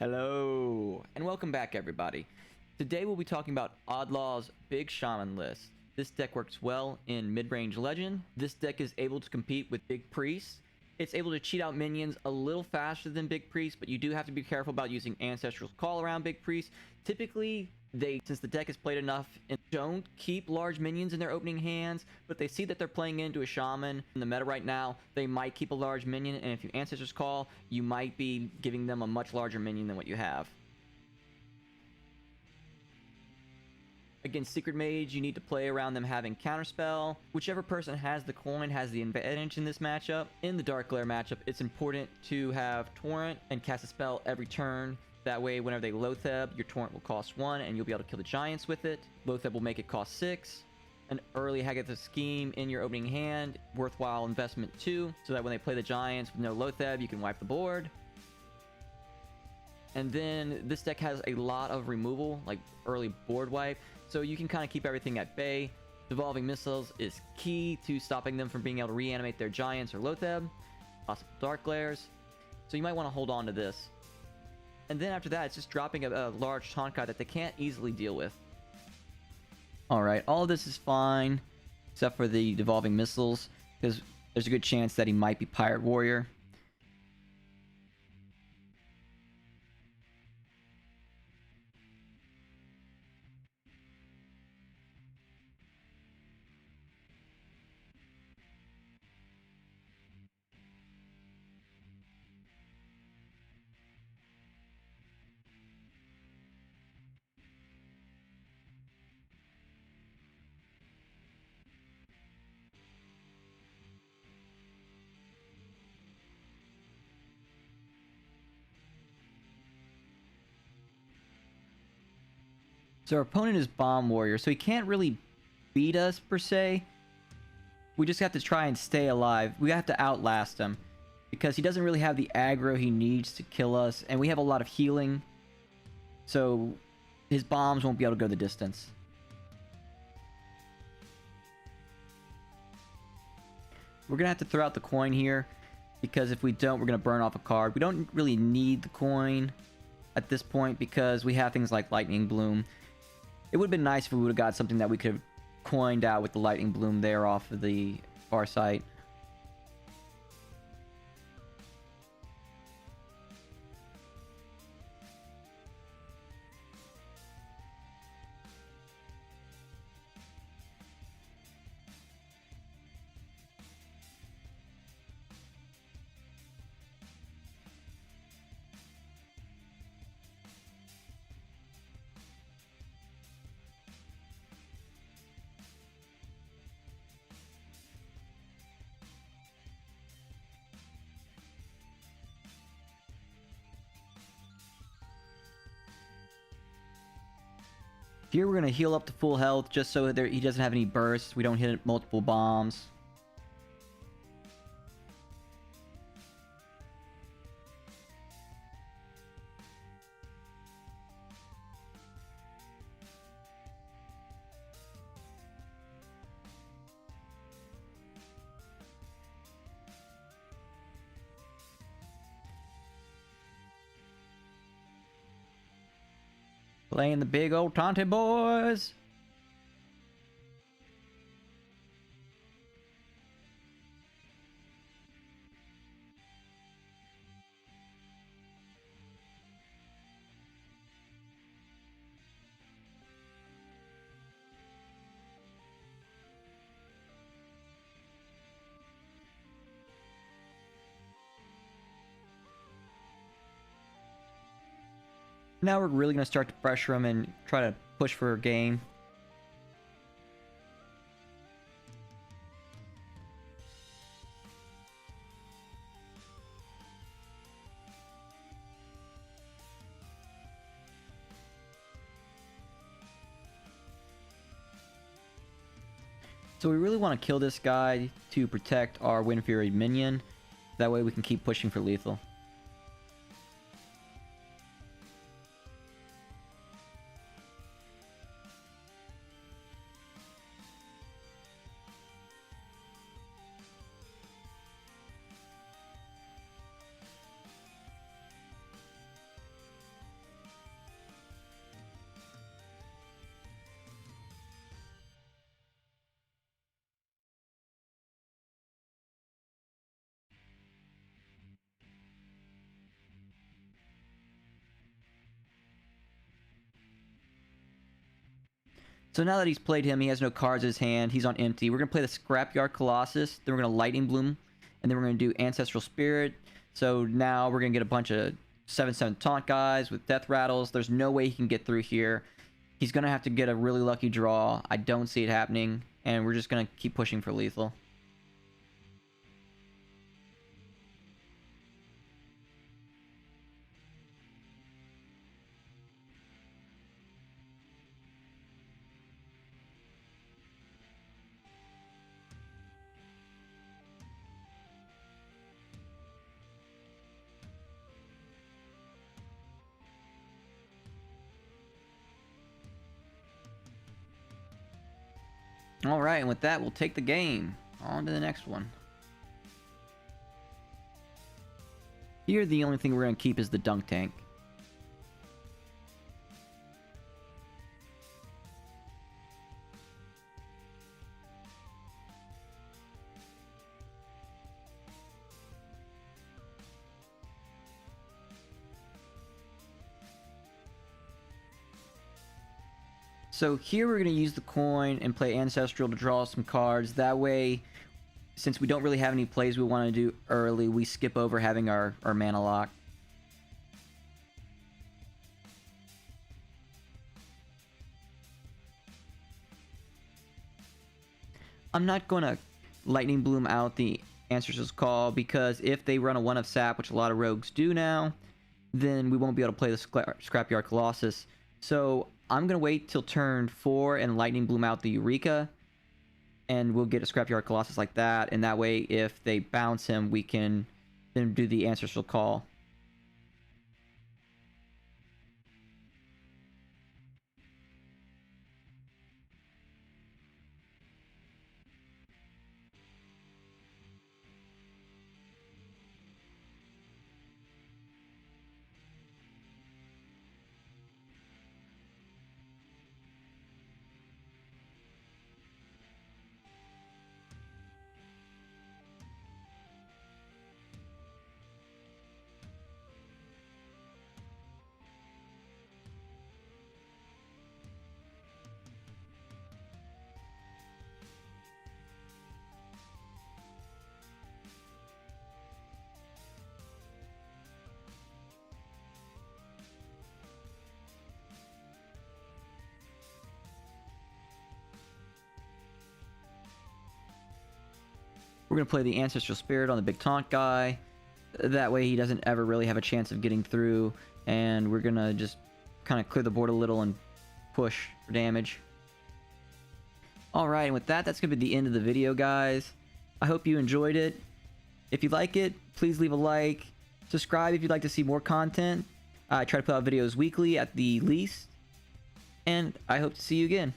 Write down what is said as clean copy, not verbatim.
Hello, and welcome back everybody. Today we'll be talking about ODDLAWH's Big Shaman list. This deck works well in mid-range Legend. This deck is able to compete with Big Priest. It's able to cheat out minions a little faster than Big Priest, but you do have to be careful about using Ancestral's Call around Big Priest. Typically, since the deck is played enough, don't keep large minions in their opening hands, but they see that they're playing into a Shaman. In the meta right now, they might keep a large minion, and if you Ancestor's Call, you might be giving them a much larger minion than what you have. Against Secret Mage, you need to play around them having Counterspell. Whichever person has the coin has the advantage in this matchup. In the Dark Glare matchup, it's important to have Torrent and cast a spell every turn. That way, whenever they Loatheb, your Torrent will cost 1, and you'll be able to kill the Giants with it. Loatheb will make it cost 6. An early Haggadah Scheme in your opening hand, worthwhile investment 2, so that when they play the Giants with no Loatheb, you can wipe the board. And then this deck has a lot of removal, like early board wipe, so you can kind of keep everything at bay. Devolving Missiles is key to stopping them from being able to reanimate their Giants or Loatheb. Possible Dark Glares. So you might want to hold on to this. And then after that, it's just dropping a large taunt guy that they can't easily deal with. Alright, all of this is fine, except for the Devolving Missiles, because there's a good chance that he might be Pirate Warrior. So our opponent is Bomb Warrior, so he can't really beat us, per se. We just have to try and stay alive. We have to outlast him, because he doesn't really have the aggro he needs to kill us, and we have a lot of healing, so his bombs won't be able to go the distance. We're going to have to throw out the coin here, because if we don't, we're going to burn off a card. We don't really need the coin at this point, because we have things like Lightning Bloom. It would have been nice if we would have got something that we could have coined out with the Lightning Bloom there off of the far site. Here we're going to heal up to full health just so that he doesn't have any bursts. We don't hit multiple bombs. Playing the big old Tante boys. Now we're really going to start to pressure him and try to push for a game. So we really want to kill this guy to protect our Wind Fury minion. That way we can keep pushing for lethal. So now that he's played him, he has no cards in his hand. He's on empty. We're going to play the Scrapyard Colossus. Then we're going to Lightning Bloom. And then we're going to do Ancestral Spirit. So now we're going to get a bunch of 7/7 taunt guys with death rattles. There's no way he can get through here. He's going to have to get a really lucky draw. I don't see it happening. And we're just going to keep pushing for lethal. Alright, and with that, we'll take the game. On to the next one. Here, the only thing we're going to keep is the Dunk Tank. So here we're going to use the coin and play Ancestral to draw some cards. That way, since we don't really have any plays we want to do early, we skip over having our mana lock. I'm not going to Lightning Bloom out the Ancestral's Call, because if they run a 1 of sap, which a lot of rogues do now, then we won't be able to play the Scrapyard Colossus. So I'm going to wait till turn 4 and Lightning Bloom out the Eureka, and we'll get a Scrapyard Colossus like that, and that way if they bounce him, we can then do the Ancestral Call. We're going to play the Ancestral Spirit on the big taunt guy. That way he doesn't ever really have a chance of getting through. And we're going to just kind of clear the board a little and push for damage. Alright, and with that, that's going to be the end of the video, guys. I hope you enjoyed it. If you like it, please leave a like. Subscribe if you'd like to see more content. I try to put out videos weekly at the least. And I hope to see you again.